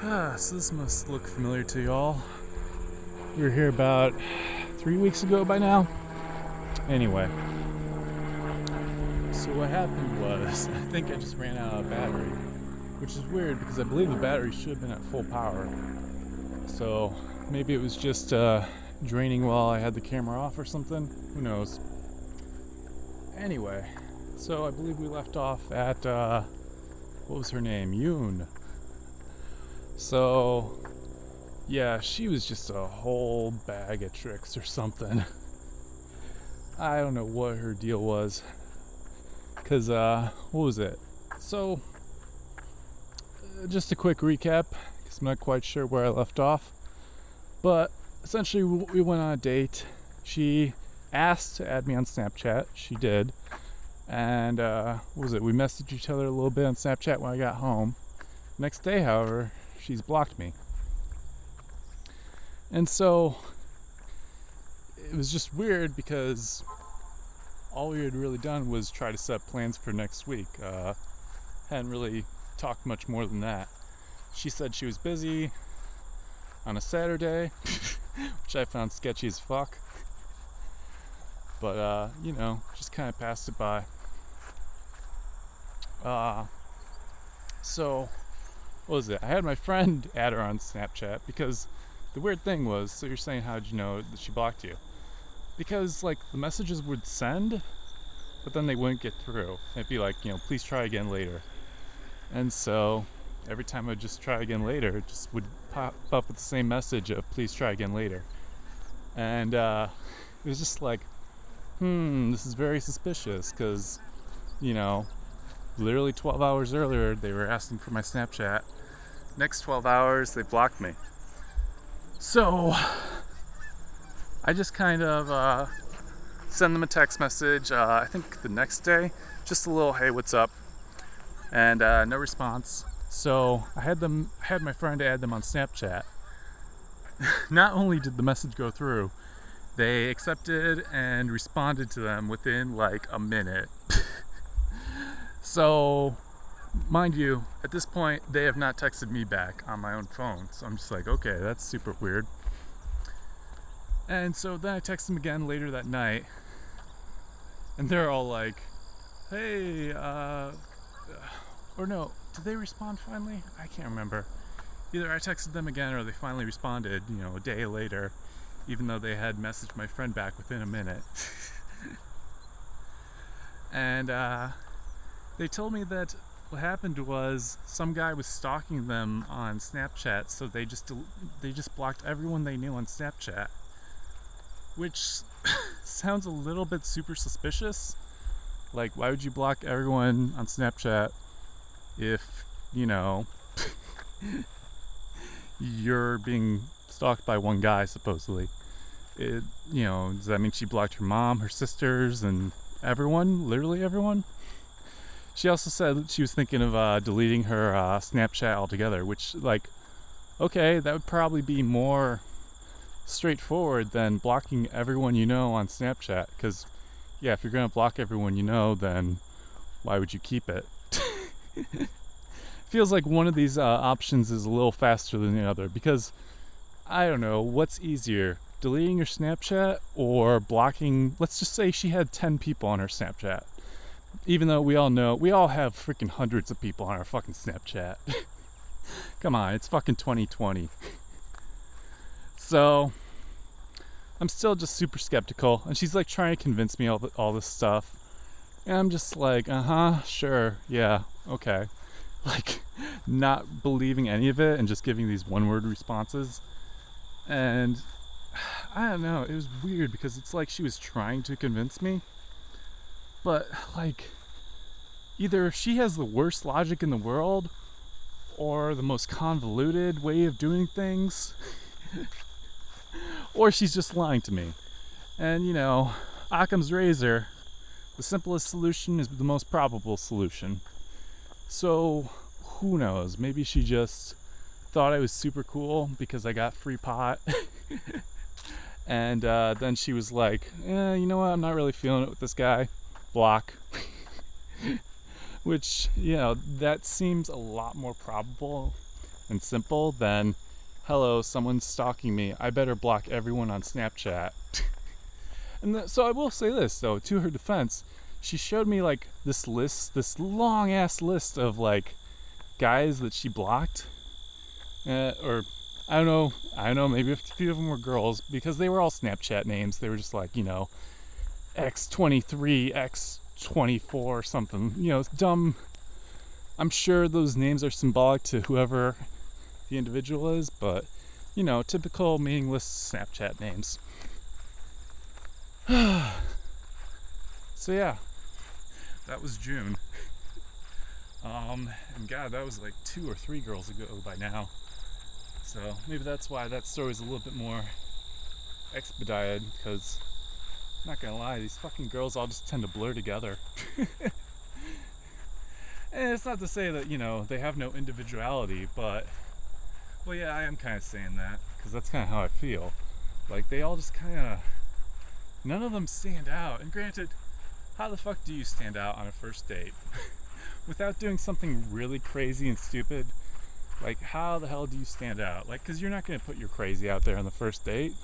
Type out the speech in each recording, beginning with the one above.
So this must look familiar to y'all. We were here about 3 weeks ago by now. Anyway, so what happened was, I think I just ran out of battery, which is weird because I believe the battery should have been at full power. So maybe it was just draining while I had the camera off or something. Who knows? Anyway, so I believe we left off at, what was her name? Yoon. So yeah, she was just a whole bag of tricks or something. I don't know what her deal was. Cause what was it? So just a quick recap, because I'm not quite sure where I left off. But essentially, we went on a date. She asked to add me on Snapchat. She did. And what was it? We messaged each other a little bit on Snapchat when I got home. Next day, however, she's blocked me. And so it was just weird because all we had really done was try to set plans for next week. Hadn't really talked much more than that. She said she was busy on a Saturday, which I found sketchy as fuck. But, just kind of passed it by. So, what was it? I had my friend add her on Snapchat because the weird thing was, so you're saying, how'd you know that she blocked you? Because, like, the messages would send, but then they wouldn't get through. It'd be like, please try again later. And so, every time I'd just try again later, it just would pop up with the same message of please try again later. And it was just like, this is very suspicious, because, literally 12 hours earlier, they were asking for my Snapchat. Next 12 hours, they blocked me. So, I just kind of send them a text message, I think the next day, just a little, hey, what's up? And no response. So I had my friend add them on Snapchat. Not only did the message go through, they accepted and responded to them within like a minute. So, mind you, at this point, they have not texted me back on my own phone. So I'm just like, okay, that's super weird. And so then I text them again later that night, and they're all like, hey, or no, did they respond finally? I can't remember. Either I texted them again or they finally responded, a day later, even though they had messaged my friend back within a minute. And they told me that what happened was some guy was stalking them on Snapchat, so they just blocked everyone they knew on Snapchat. Which sounds a little bit super suspicious. Like, why would you block everyone on Snapchat if, you're being stalked by one guy, supposedly? Does that mean she blocked her mom, her sisters, and everyone? Literally everyone? She also said she was thinking of deleting her Snapchat altogether, which, like, okay, that would probably be more straightforward than blocking everyone you know on Snapchat, because if you're gonna block everyone you know, then why would you keep it? Feels like one of these options is a little faster than the other, because I don't know, what's easier, deleting your Snapchat or blocking? Let's just say she had 10 people on her Snapchat, even though we all have freaking hundreds of people on our fucking Snapchat. Come on, it's fucking 2020. So I'm still just super skeptical, and she's like trying to convince me all this stuff, and I'm just like, sure, yeah, okay, like not believing any of it and just giving these one-word responses. And I don't know, it was weird because it's like she was trying to convince me, but like either she has the worst logic in the world or the most convoluted way of doing things. Or she's just lying to me. And Occam's razor, the simplest solution is the most probable solution. So who knows, maybe she just thought I was super cool because I got free pot. And then she was like, you know what, I'm not really feeling it with this guy. Block. Which, that seems a lot more probable and simple, then hello, someone's stalking me. I better block everyone on Snapchat. And so I will say this though, to her defense, she showed me like this list, this long ass list of like guys that she blocked, or I don't know, maybe a few of them were girls because they were all Snapchat names. They were just like, X23, X24, something, it's dumb. I'm sure those names are symbolic to whoever the individual is, but typical meaningless Snapchat names. So yeah, that was June. And God, that was like 2 or 3 girls ago by now. So maybe that's why that story's a little bit more expedited, because I'm not gonna lie, these fucking girls all just tend to blur together. And it's not to say that, they have no individuality, but, well, yeah, I am kind of saying that, because that's kind of how I feel. Like, they all just kind of, none of them stand out. And granted, how the fuck do you stand out on a first date? Without doing something really crazy and stupid? Like, how the hell do you stand out? Like, because you're not going to put your crazy out there on the first date.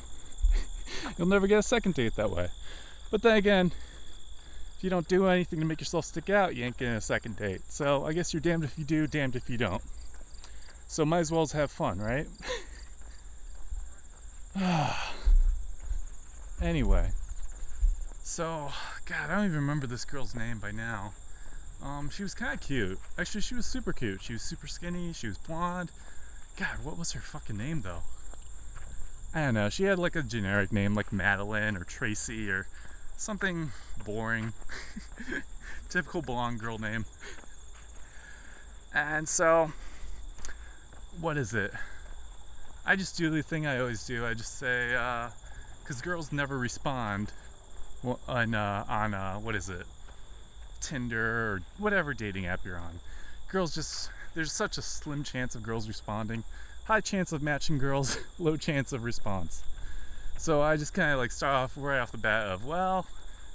You'll never get a second date that way. But then again, if you don't do anything to make yourself stick out, you ain't getting a second date. So I guess you're damned if you do, damned if you don't. So might as well have fun, right? Anyway. So, God, I don't even remember this girl's name by now. She was kind of cute. Actually, she was super cute. She was super skinny. She was blonde. God, what was her fucking name, though? I don't know. She had like a generic name like Madeline or Tracy or something boring. Typical blonde girl name. And so, what is it? I just do the thing I always do. I just say, because girls never respond on what is it? Tinder or whatever dating app you're on. Girls just, there's such a slim chance of girls responding. High chance of matching girls, low chance of response. So I just kind of like start off right off the bat of, well,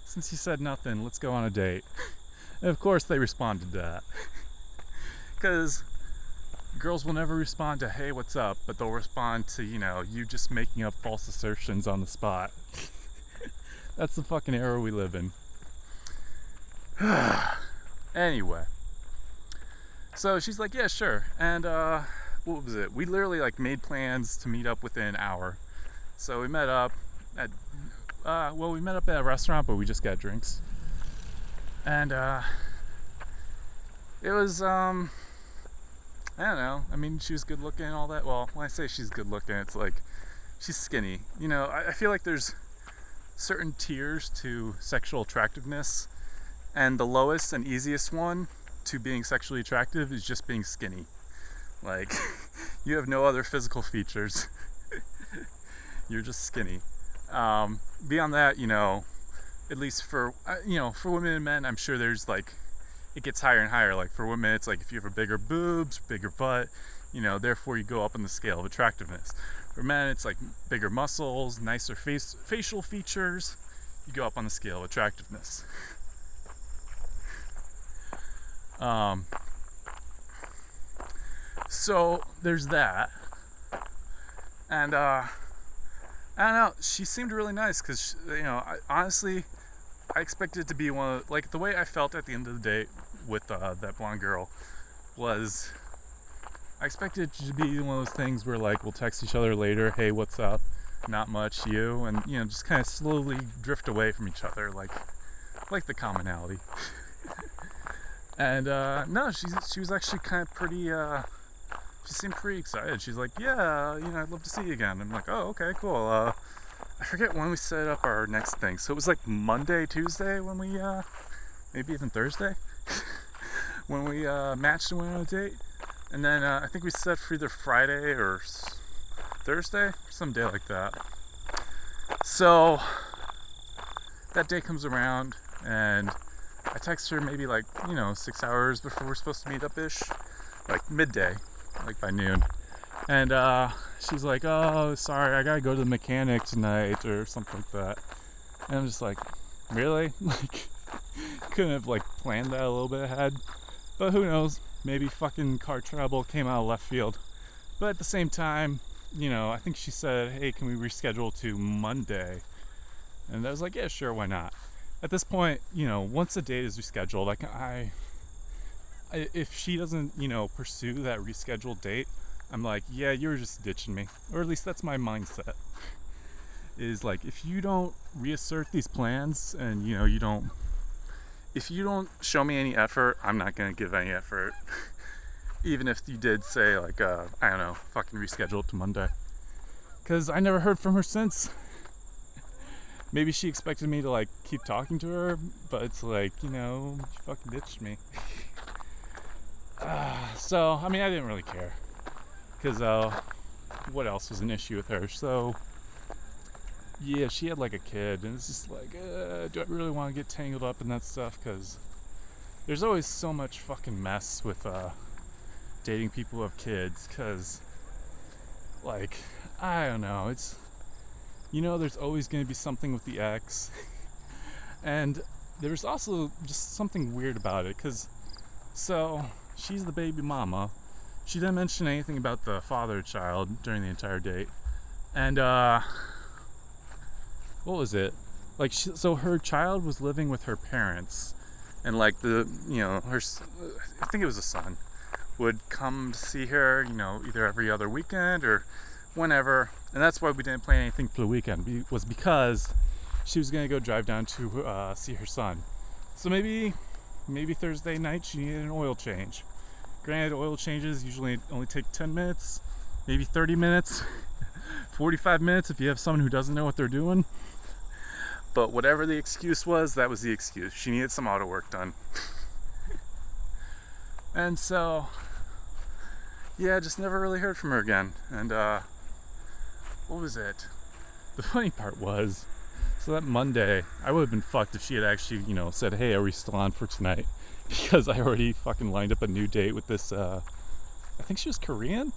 since you said nothing, let's go on a date. And of course they responded to that. Because girls will never respond to, hey, what's up? But they'll respond to, you just making up false assertions on the spot. That's the fucking era we live in. Anyway. So she's like, yeah, sure. And, what was it? We literally like made plans to meet up within an hour. So we met up at, we met up at a restaurant, but we just got drinks. And, it was, I don't know. I mean, she was good looking and all that. Well, when I say she's good looking, it's like she's skinny. I feel like there's certain tiers to sexual attractiveness, and the lowest and easiest one to being sexually attractive is just being skinny. Like, you have no other physical features. You're just skinny. Beyond that, at least for women and men, I'm sure there's like, it gets higher and higher. Like for women, it's like if you have a bigger boobs, bigger butt, therefore you go up on the scale of attractiveness. For men, it's like bigger muscles, nicer facial features, you go up on the scale of attractiveness. So there's that. And I don't know, she seemed really nice because, honestly, I expected it to be one of, like, the way I felt at the end of the date with that blonde girl was, I expected it to be one of those things where, like, we'll text each other later, hey, what's up, not much, you, and, just kind of slowly drift away from each other, like the commonality. And, no, she was actually kind of pretty, she seemed pretty excited. She's like, yeah, I'd love to see you again. I'm like, oh, okay, cool. I forget when we set up our next thing. So it was like Monday, Tuesday when we, maybe even Thursday, when we matched and went on a date. And then I think we set for either Friday or Thursday, some day like that. So that day comes around and I text her maybe like, 6 hours before we're supposed to meet up-ish, like midday, like by noon. And she's like, oh, sorry, I gotta go to the mechanic tonight or something like that. And I'm just like, really? Like, couldn't have like planned that a little bit ahead. But who knows? Maybe fucking car trouble came out of left field. But at the same time, I think she said, hey, can we reschedule to Monday? And I was like, yeah, sure, why not? At this point, once a date is rescheduled, like if she doesn't, pursue that rescheduled date, I'm like, yeah, you're just ditching me. Or at least that's my mindset. Is like, if you don't reassert these plans and, if you don't show me any effort, I'm not going to give any effort. Even if you did say, like, I don't know, fucking reschedule it to Monday. Because I never heard from her since. Maybe she expected me to, like, keep talking to her, but it's like, she fucking ditched me. So, I mean, I didn't really care. Because, what else was an issue with her? So, yeah, she had, like, a kid, and it's just like, do I really want to get tangled up in that stuff? Because there's always so much fucking mess with, dating people who have kids, because, like, I don't know, it's, there's always going to be something with the ex. And there's also just something weird about it, because, so, she's the baby mama. She didn't mention anything about the father child during the entire date. And, what was it? Like, so her child was living with her parents. And, like, I think it was a son, would come to see her, either every other weekend or whenever. And that's why we didn't plan anything for the weekend, was because she was going to go drive down to see her son. So maybe Thursday night she needed an oil change. Granted, oil changes usually only take 10 minutes, maybe 30 minutes, 45 minutes if you have someone who doesn't know what they're doing. But whatever the excuse was, that was the excuse. She needed some auto work done. And so, yeah, just never really heard from her again. And, what was it? The funny part was, so that Monday, I would have been fucked if she had actually, said, hey, are we still on for tonight? Because I already fucking lined up a new date with this, I think she was Korean?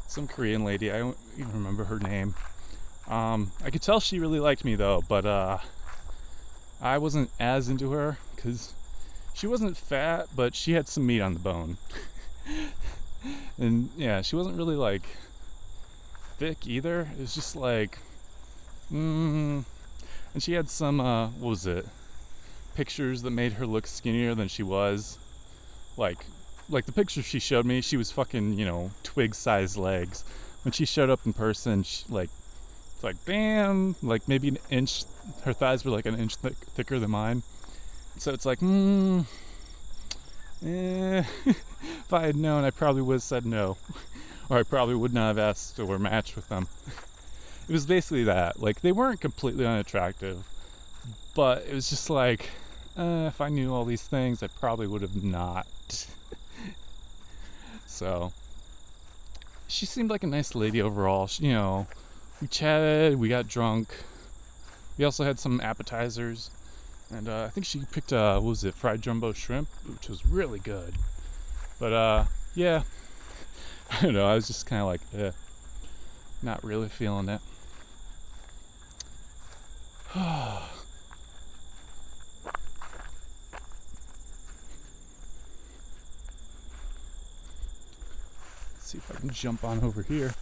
Some Korean lady, I don't even remember her name. I could tell she really liked me though, but, I wasn't as into her, because she wasn't fat, but she had some meat on the bone. And yeah, she wasn't really like thick either. It was just like, and she had some, what was it? Pictures that made her look skinnier than she was. Like the pictures she showed me, she was fucking, twig-sized legs. When she showed up in person, it's like, damn, like maybe an inch, her thighs were like an inch thicker than mine. So it's like, if I had known, I probably would have said no. Or I probably would not have asked or matched with them. It was basically that. Like, they weren't completely unattractive, but it was just like, if I knew all these things, I probably would have not. So, she seemed like a nice lady overall. She, we chatted, we got drunk. We also had some appetizers. And I think she picked, fried jumbo shrimp, which was really good. But, yeah. I don't know, I was just kind of like, not really feeling it. Let's see if I can jump on over here.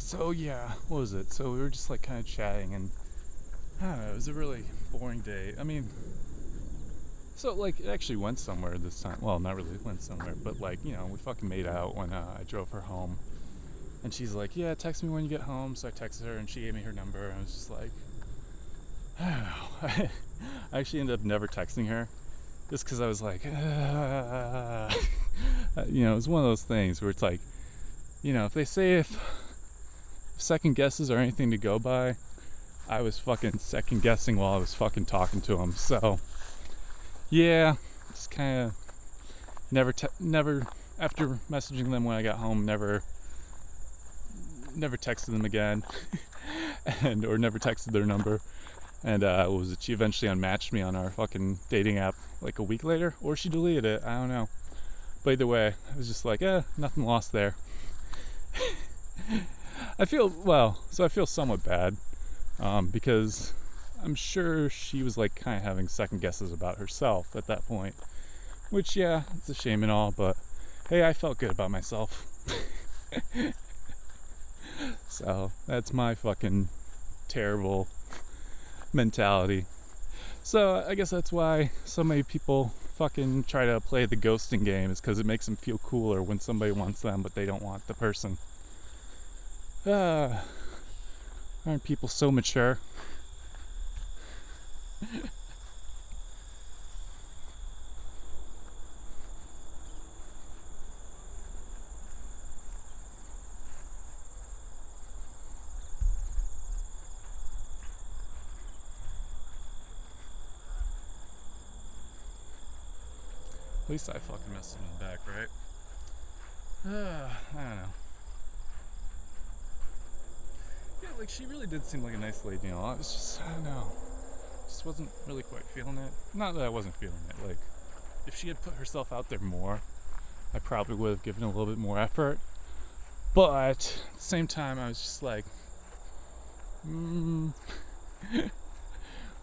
So yeah, what was it? So we were just like kind of chatting, and I don't know, it was a really boring day. I mean, so like it actually went somewhere this time. Well, not really went somewhere, but like, we fucking made out when I drove her home. And she's like, yeah, text me when you get home. So I texted her and she gave me her number, and I was just like, I don't know. I actually ended up never texting her just because I was like, you know, it was one of those things where it's like, you know, if they say if second guesses are anything to go by, I was fucking second guessing while I was fucking talking to them. So yeah, just kind of never after messaging them when I got home, never texted them again, and or never texted their number. And what was it? She eventually unmatched me on our fucking dating app like a week later, or she deleted it. I don't know. But either way, I was just like, nothing lost there. I feel somewhat bad because I'm sure she was like kind of having second guesses about herself at that point. Which, yeah, it's a shame and all, but hey, I felt good about myself. So that's my fucking terrible mentality. So I guess that's why so many people fucking try to play the ghosting game, is because it makes them feel cooler when somebody wants them but they don't want the person. Aren't people so mature? At least I fucking messaged him back, right? I don't know. Yeah, like she really did seem like a nice lady, you know. I was just, I don't know. Just wasn't really quite feeling it. Not that I wasn't feeling it. Like, if she had put herself out there more, I probably would have given a little bit more effort. But at the same time, I was just like,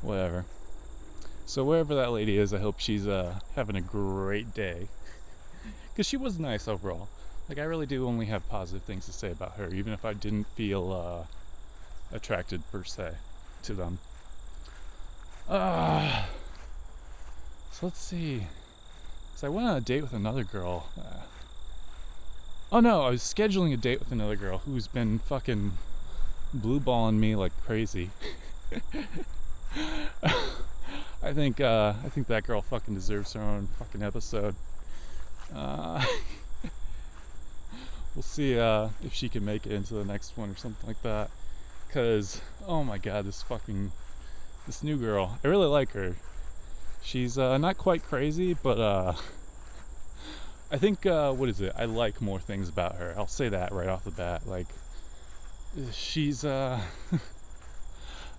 whatever. So wherever that lady is, I hope she's having a great day. Because she was nice overall. Like, I really do only have positive things to say about her, even if I didn't feel attracted per se to them. So let's see. So I went on a date with another girl. I was scheduling a date with another girl who's been fucking blue balling me like crazy. I think that girl fucking deserves her own fucking episode. We'll see if she can make it into the next one or something like that. Cause oh my god, this new girl, I really like her. She's not quite crazy, but I think what is it? I like more things about her. I'll say that right off the bat. Like, she's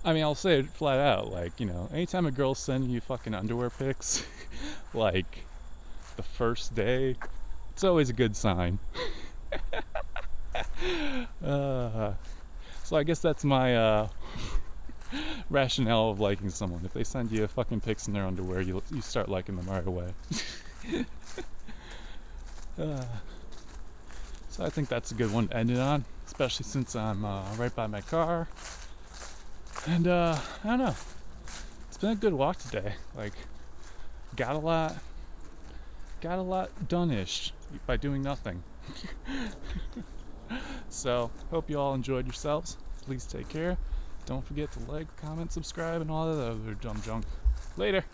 I mean, I'll say it flat out, like, you know, anytime a girl's sending you fucking underwear pics, like, the first day, it's always a good sign. So I guess that's my rationale of liking someone. If they send you fucking pics in their underwear, you start liking them right away. So I think that's a good one to end it on, especially since I'm right by my car. And I don't know, it's been a good walk today. Like, got a lot done-ish by doing nothing. So hope you all enjoyed yourselves. Please take care. Don't forget to like, comment, subscribe, and all that other dumb junk. Later.